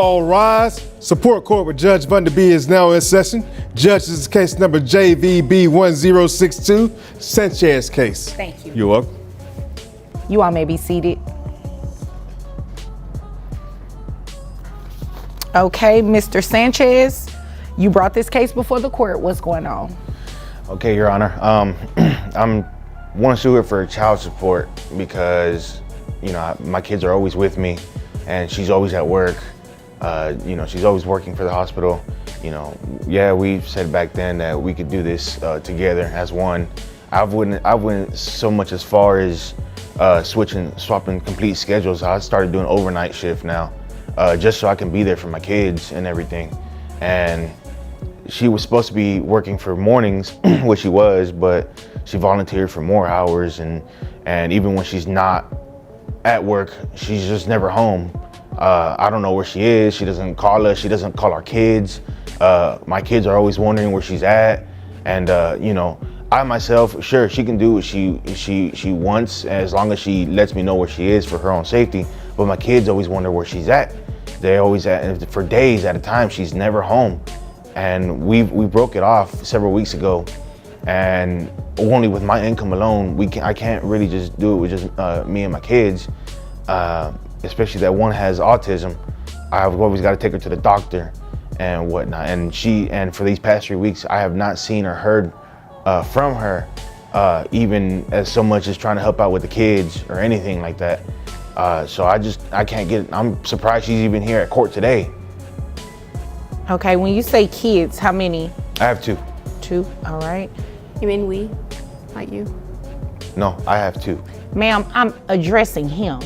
All rise. Support court with Judge Vanderby is now in session. Judge, this is case number JVB 1062, Sanchez case. Thank you. You're welcome. You all may be seated. Okay, Mr. Sanchez, you brought this case before the court. What's going on? Okay, Your Honor. I'm want to sue her for child support because, you know, my kids are always with me, and she's always at work. You know, she's always working for the hospital. You know, yeah, we said back then that we could do this together as one. I wouldn't so much as far as swapping complete schedules. I started doing overnight shift now, just so I can be there for my kids and everything. And she was supposed to be working for mornings, which she was, but she volunteered for more hours. And even when she's not at work, she's just never home. I don't know where she is. She doesn't call us. She doesn't call our kids. My kids are always wondering where she's at. And you know, I myself, sure, she can do what she wants as long as she lets me know where she is for her own safety. But my kids always wonder where she's at. They always for days at a time. She's never home. And we broke it off several weeks ago. And only with my income alone, I can't really just do it with just me and my kids. Especially that one has autism. I've always got to take her to the doctor and whatnot. And for these past 3 weeks, I have not seen or heard from her, even as so much as trying to help out with the kids or anything like that. So I can't get it. I'm surprised she's even here at court today. Okay, when you say kids, how many? I have two. Two, all right. You mean we, not you? No, I have two. Ma'am, I'm addressing him.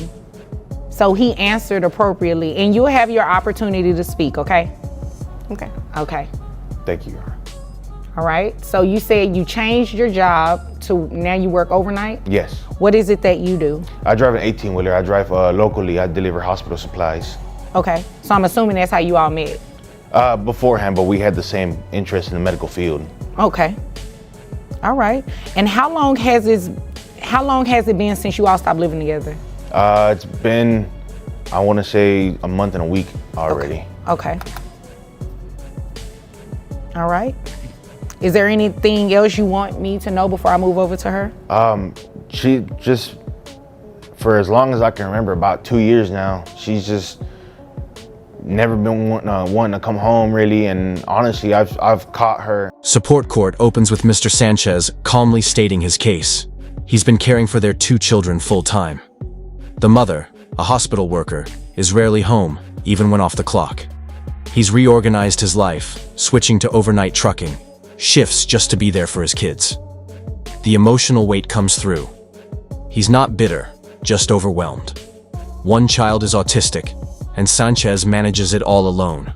So he answered appropriately, and you'll have your opportunity to speak, okay? Okay. Okay. Thank you, Your Honor. All right, so you said you changed your job to now you work overnight? Yes. What is it that you do? I drive an 18-wheeler. I drive locally. I deliver hospital supplies. Okay, so I'm assuming that's how you all met? Beforehand, but we had the same interest in the medical field. Okay. All right, and how long has it been since you all stopped living together? It's been, I want to say, a month and a week already. Okay. All right. Is there anything else you want me to know before I move over to her? She just, for as long as I can remember, about 2 years now, she's just never been wanting to come home really, and honestly, I've caught her. Support court opens with Mr. Sanchez calmly stating his case. He's been caring for their 2 children full-time. The mother, a hospital worker, is rarely home, even when off the clock. He's reorganized his life, switching to overnight trucking, shifts just to be there for his kids. The emotional weight comes through. He's not bitter, just overwhelmed. One child is autistic, and Sanchez manages it all alone.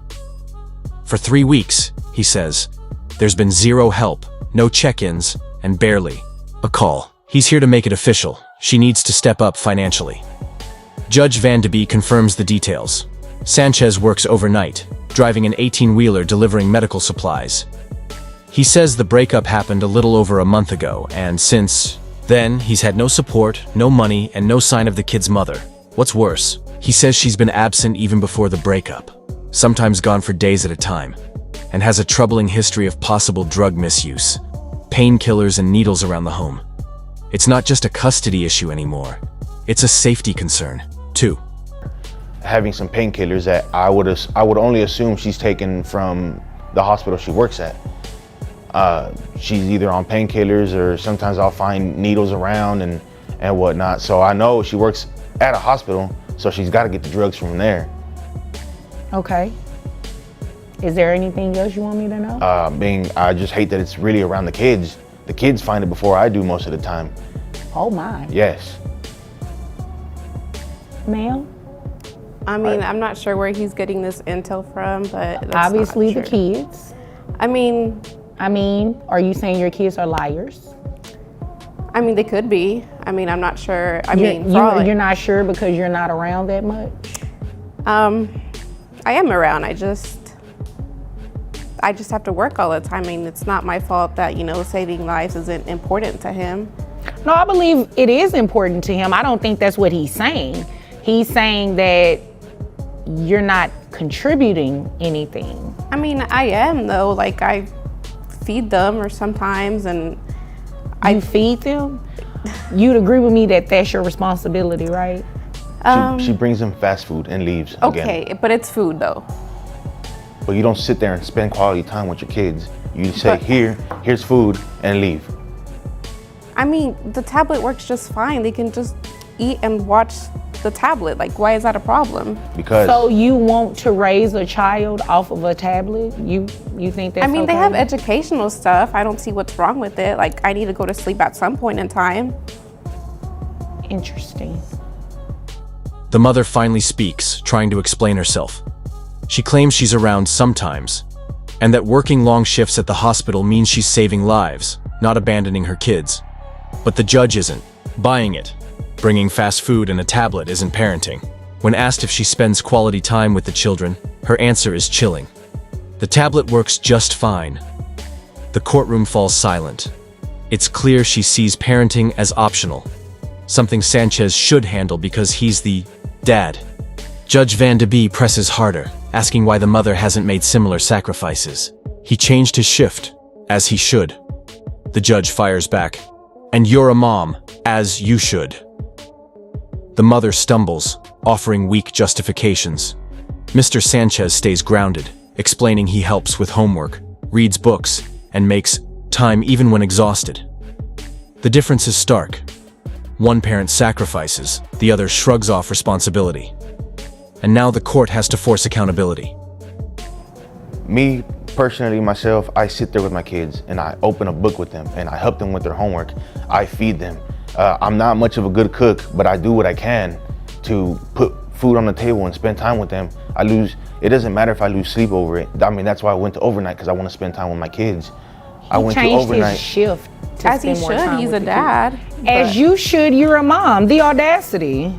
For 3 weeks, he says, there's been zero help, no check-ins, and barely a call. He's here to make it official. She needs to step up financially. Judge Vanderby confirms the details. Sanchez works overnight, driving an 18-wheeler delivering medical supplies. He says the breakup happened a little over a month ago, and since then, he's had no support, no money, and no sign of the kid's mother. What's worse, he says she's been absent even before the breakup, sometimes gone for days at a time, and has a troubling history of possible drug misuse, painkillers and needles around the home. It's not just a custody issue anymore. It's a safety concern, too. Having some painkillers that I would only assume she's taken from the hospital she works at. She's either on painkillers or sometimes I'll find needles around and whatnot. So I know she works at a hospital, so she's got to get the drugs from there. Okay. Is there anything else you want me to know? I just hate that it's really around the kids. The kids find it before I do most of the time. Oh my. Yes. Ma'am? I mean, I'm not sure where he's getting this intel from, but that's Obviously not the true. kids. I mean, are you saying your kids are liars? I mean, they could be. I mean, I'm not sure. You're not sure because you're not around that much? I am around. I just have to work all the time. I mean, it's not my fault that, you know, saving lives isn't important to him. No, I believe it is important to him. I don't think that's what he's saying. He's saying that you're not contributing anything. I mean, I am though. Like I feed them or sometimes, and You feed them? You'd agree with me that that's your responsibility, right? She brings them fast food and leaves again. okay, but it's food though. But you don't sit there and spend quality time with your kids. You say, here's food, and leave. I mean, the tablet works just fine. They can just eat and watch the tablet. Like, why is that a problem? Because So you want to raise a child off of a tablet? You think that's I mean, okay? they have educational stuff. I don't see what's wrong with it. Like, I need to go to sleep at some point in time. Interesting. The mother finally speaks, trying to explain herself. She claims she's around sometimes, and that working long shifts at the hospital means she's saving lives, not abandoning her kids. But the judge isn't buying it. Bringing fast food and a tablet isn't parenting. When asked if she spends quality time with the children, her answer is chilling. The tablet works just fine. The courtroom falls silent. It's clear she sees parenting as optional, something Sanchez should handle because he's the dad. Judge Van de Bee presses harder, asking why the mother hasn't made similar sacrifices. He changed his shift, as he should. The judge fires back. And you're a mom, as you should. The mother stumbles, offering weak justifications. Mr. Sanchez stays grounded, explaining he helps with homework, reads books, and makes time even when exhausted. The difference is stark. One parent sacrifices, the other shrugs off responsibility. And now the court has to force accountability. me personally, myself, I sit there with my kids and I open a book with them and I help them with their homework. I feed them. I'm not much of a good cook, but I do what I can to put food on the table and spend time with them. It doesn't matter if I lose sleep over it. I mean, that's why I went to overnight, because I want to spend time with my kids. I went to overnight. His shift to As he spend more should, time he's with a the dad. kids. As you should, you're a mom. The audacity.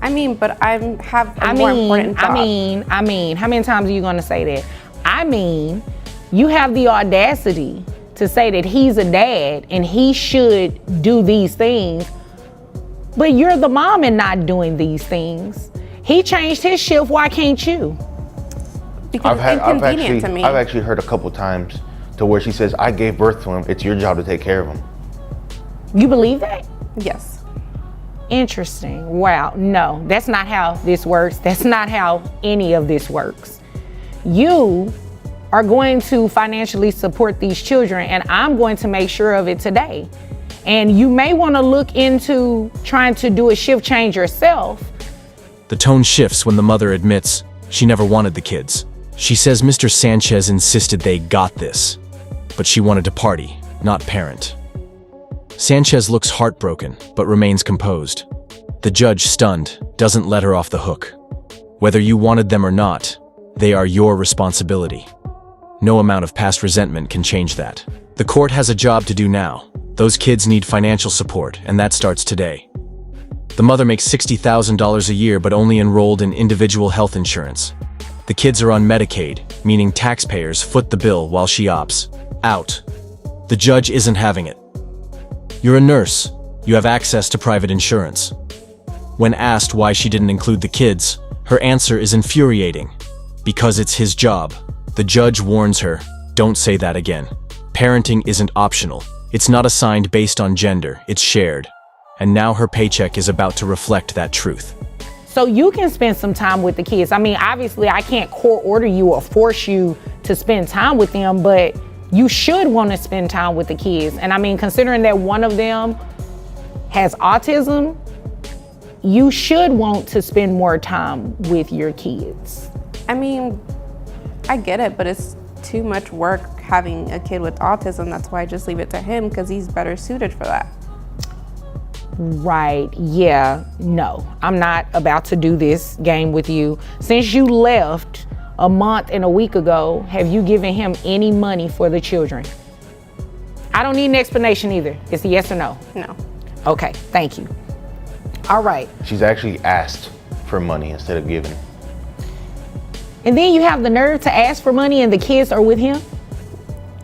I mean, but I have a more important job. I mean, how many times are you gonna say that? I mean, you have the audacity to say that he's a dad and he should do these things, but you're the mom and not doing these things. He changed his shift, why can't you? Because it's inconvenient to me. I've actually heard a couple times to where she says, I gave birth to him, it's your job to take care of him. You believe that? Yes. Interesting. Wow. No, that's not how this works. That's not how any of this works. You are going to financially support these children, and I'm going to make sure of it today. And you may want to look into trying to do a shift change yourself. The tone shifts when the mother admits she never wanted the kids. She says Mr. Sanchez insisted they got this, but she wanted to party, not parent. Sanchez looks heartbroken, but remains composed. The judge, stunned, doesn't let her off the hook. Whether you wanted them or not, they are your responsibility. No amount of past resentment can change that. The court has a job to do now. Those kids need financial support, and that starts today. The mother makes $60,000 a year but only enrolled in individual health insurance. The kids are on Medicaid, meaning taxpayers foot the bill while she opts out. The judge isn't having it. You're a nurse. You have access to private insurance. When asked why she didn't include the kids, her answer is infuriating. Because it's his job. The judge warns her, don't say that again. Parenting isn't optional. It's not assigned based on gender, it's shared. And now her paycheck is about to reflect that truth. So you can spend some time with the kids. I mean, obviously I can't court order you or force you to spend time with them, but you should want to spend time with the kids. And I mean, considering that one of them has autism, you should want to spend more time with your kids. I mean, I get it, but it's too much work having a kid with autism. That's why I just leave it to him, because he's better suited for that. Right, yeah, no, I'm not about to do this game with you. Since you left a month and a week ago, have you given him any money for the children? I don't need an explanation either. It's a yes or no. No. Okay, thank you. All right. She's actually asked for money instead of giving. And then you have the nerve to ask for money and the kids are with him?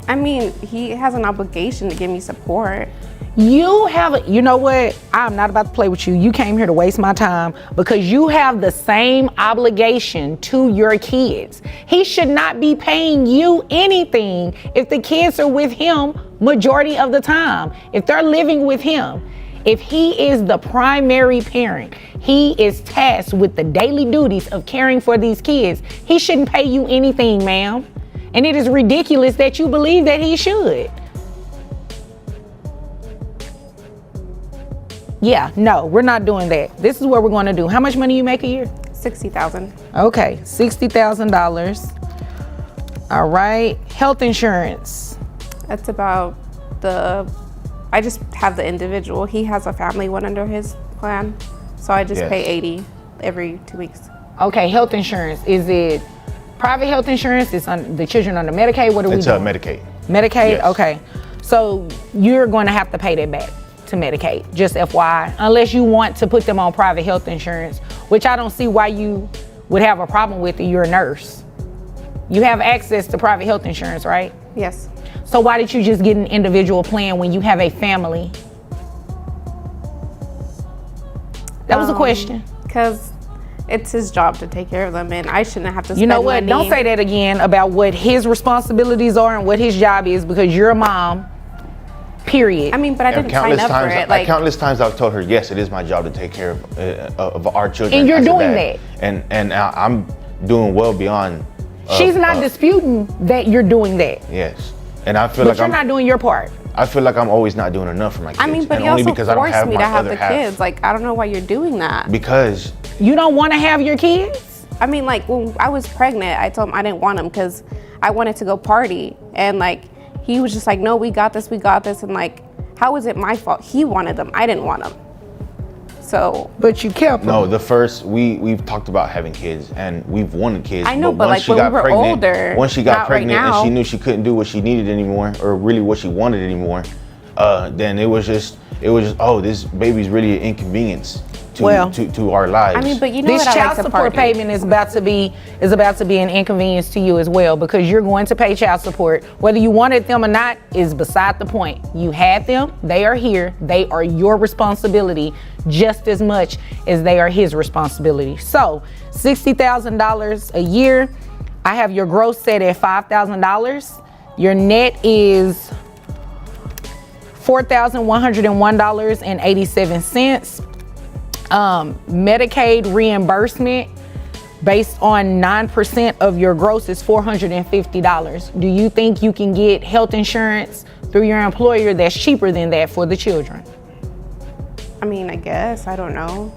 I mean, he has an obligation to give me support. You know what? I'm not about to play with you. You came here to waste my time because you have the same obligation to your kids. He should not be paying you anything if the kids are with him majority of the time. If they're living with him, if he is the primary parent, he is tasked with the daily duties of caring for these kids. He shouldn't pay you anything, ma'am. And it is ridiculous that you believe that he should. Yeah, no, we're not doing that. This is what we're going to do. How much money you make a year? $60,000. Okay, $60,000. All right, health insurance. That's about I just have the individual. He has a family one under his plan. So I just pay $80 every 2 weeks. Okay, health insurance. Is it private health insurance? Is the children under Medicaid? What are we doing? It's Medicaid. Medicaid? Yes. Okay. So you're going to have to pay that back to Medicaid, just FYI, unless you want to put them on private health insurance, which I don't see why you would have a problem with it. You're a nurse. You have access to private health insurance, right? Yes. So why did you just get an individual plan when you have a family? That was a question. Because it's his job to take care of them, and I shouldn't have to spend You know what? money. Don't say that again about what his responsibilities are and what his job is, because you're a mom, period. I mean, but I didn't sign up for it. Countless times I've told her, yes, it is my job to take care of our children. And you're as a doing dad. And I'm doing well beyond. She's not disputing that you're doing that. Yes. And I feel But like you're not doing your part. I feel like I'm always not doing enough for my kids. I mean, but and you only also because I don't forced have me my to have other the half. kids. Like, I don't know why you're doing that. Because You don't want to have your kids? I mean, like, when I was pregnant, I told him I didn't want him because I wanted to go party. And, like, he was just like, no, we got this. And, like, how is it my fault? He wanted them. I didn't want them. So. But you kept them. No, we've talked about having kids and we've wanted kids. I know, but once like she when got we were pregnant, older, once she got not pregnant right now. and she knew she couldn't do what she needed anymore, or really what she wanted anymore, then it was just, oh, this baby's really an inconvenience to our lives. I mean, but you know This what I child like to support party. payment is about to be an inconvenience to you as well, because you're going to pay child support. Whether you wanted them or not is beside the point. You had them, they are here, they are your responsibility just as much as they are his responsibility. So $60,000 a year. I have your gross set at $5,000. Your net is $4,101.87. Medicaid reimbursement based on 9% of your gross is $450. Do you think you can get health insurance through your employer that's cheaper than that for the children? I mean, I guess. I don't know.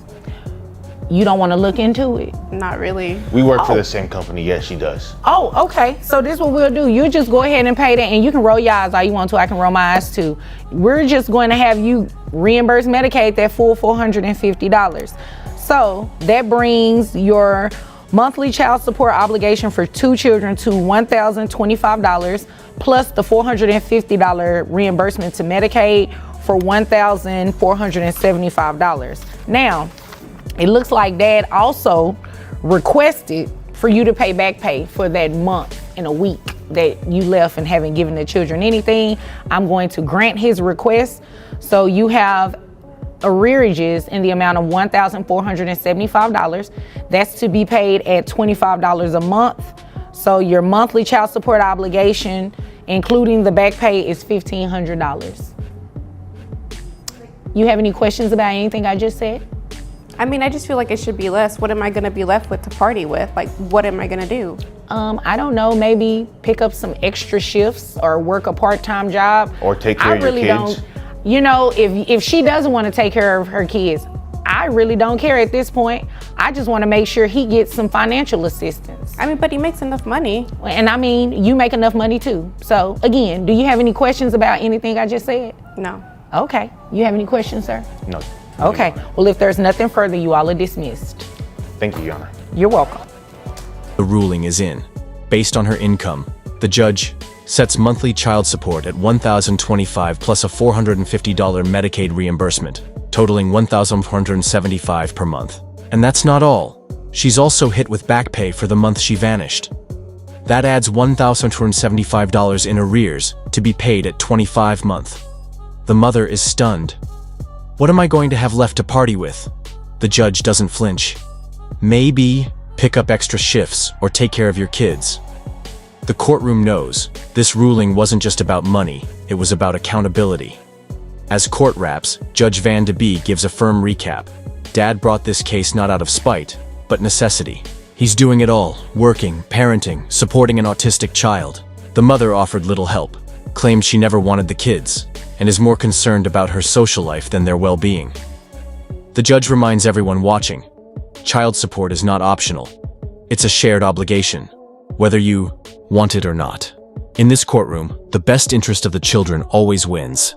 You don't want to look into it? Not really. we work for the same company. Yes, she does. Oh, okay. So this is what we'll do. You just go ahead and pay that, and you can roll your eyes all you want to. I can roll my eyes too. We're just going to have you reimburse Medicaid that full $450. So that brings your monthly child support obligation for 2 children to $1,025 plus the $450 reimbursement to Medicaid for $1,475. Now, it looks like Dad also requested for you to pay back pay for that month and a week that you left and haven't given the children anything. I'm going to grant his request. So you have arrearages in the amount of $1,475. That's to be paid at $25 a month. So your monthly child support obligation, including the back pay, is $1,500. You have any questions about anything I just said? I mean, I just feel like it should be less. What am I going to be left with to party with? Like, what am I going to do? I don't know, maybe pick up some extra shifts or work a part-time job. Or take care of your kids. You know, if she doesn't want to take care of her kids, I really don't care at this point. I just want to make sure he gets some financial assistance. I mean, but he makes enough money. And I mean, you make enough money too. So again, do you have any questions about anything I just said? No. Okay. You have any questions, sir? No. Okay. Well, if there's nothing further, you all are dismissed. Thank you, Your Honor. You're welcome. The ruling is in. Based on her income, the judge sets monthly child support at $1,025 plus a $450 Medicaid reimbursement, totaling $1,475 per month. And that's not all. She's also hit with back pay for the month she vanished. That adds $1,275 in arrears to be paid at 25 month. The mother is stunned. What am I going to have left to party with? The judge doesn't flinch. Maybe pick up extra shifts or take care of your kids. The courtroom knows this ruling wasn't just about money, it was about accountability. As court wraps, Judge Van de Bee gives a firm recap. Dad brought this case not out of spite, but necessity. He's doing it all, working, parenting, supporting an autistic child. The mother offered little help, claimed she never wanted the kids, and is more concerned about her social life than their well-being. The judge reminds everyone watching, child support is not optional. It's a shared obligation, whether you want it or not. In this courtroom, the best interest of the children always wins.